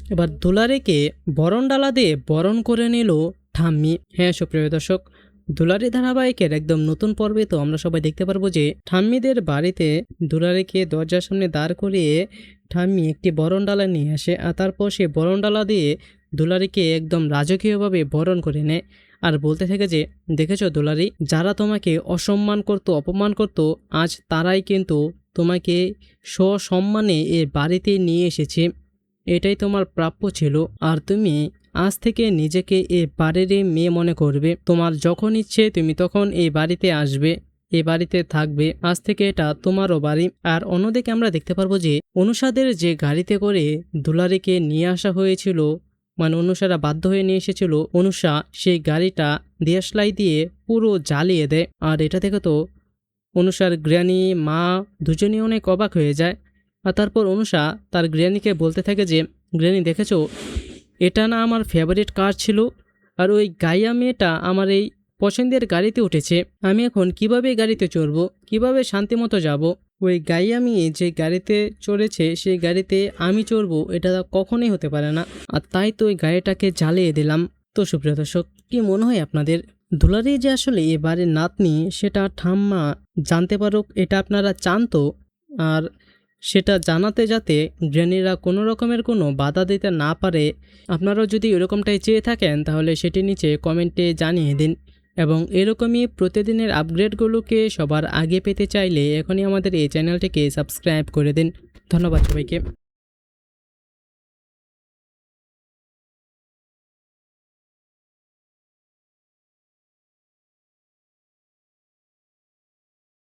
এবার দুলারিকে বরণডালা দিয়ে বরণ করে নিল ঠাম্মি। হ্যাঁ সুপ্রিয় দর্শক, দুলারি ধারাবাহিকের একদম নতুন পর্বে তো আমরা সবাই দেখতে পারবো যে ঠাম্মিদের বাড়িতে দুলারিকে দরজার সামনে দাঁড় করিয়ে ঠাম্মি একটি বরণডালা নিয়ে আসে, আর তারপর সে বরণডালা দিয়ে দুলারিকে একদম রাজকীয়ভাবে বরণ করে নেয়। আর বলতে থাকে যে, দেখেছো দুলারি, যারা তোমাকে অসম্মান করতো, অপমান করতো, আজ তারাই কিন্তু তোমাকে সসম্মানে এ বাড়িতে নিয়ে এসেছে। এটাই তোমার প্রাপ্য ছিল। আর তুমি আজ থেকে নিজেকে এই বাড়িরই মেয়ে মনে করবে। তোমার যখন ইচ্ছে তুমি তখন এই বাড়িতে আসবে, এই বাড়িতে থাকবে। আজ থেকে এটা তোমারও বাড়ি। আর অন্যদিকে আমরা দেখতে পারবো যে অনুষাদের যে গাড়িতে করে দুলারিকে নিয়ে আসা হয়েছিল, মানে অনুষারা বাধ্য হয়ে নিয়ে এসেছিল, অনুষা সেই গাড়িটা দেশলাই দিয়ে পুরো জ্বালিয়ে দেয়। আর এটা থেকে তো অনুষার গ্র্যানি মা দুজনেই অনেক অবাক হয়ে যায়। আর তারপর অনুষা তার গ্র্যানিকে বলতে থাকে যে, গ্র্যানি দেখেছো, এটা না আমার ফেভারিট কার ছিল, আর ওই গাইয়া মেয়েটা আমার এই পছন্দের গাড়িতে উঠেছে। আমি এখন কিভাবে গাড়িতে চড়বো, কিভাবে শান্তিমতো যাব? ওই গাইয়া মেয়ে যে গাড়িতে চড়েছে সেই গাড়িতে আমি চড়বো, এটা কখনোই হতে পারে না। আর তাই তো ওই গাড়িটাকে জ্বালিয়ে দিলাম। তো সুপ্রিয় দর্শক, কি মনে হয় আপনাদের, দুলারি যে আসলে এবারে নাতনি সেটা ঠাম্মা জানতে পারুক, এটা আপনারা চান তো? আর সেটা জানাতে যাতে গ্র্যানিরা কোনো রকমের কোনো বাধা দিতে না পারে, আপনারাও যদি এরকমটাই চেয়ে থাকেন তাহলে সেটি নিচে কমেন্টে জানিয়ে দিন। এবং এরকমই প্রতিদিনের আপগ্রেডগুলোকে সবার আগে পেতে চাইলে এখনই আমাদের এই চ্যানেলটিকে সাবস্ক্রাইব করে দিন। ধন্যবাদ সবাইকে।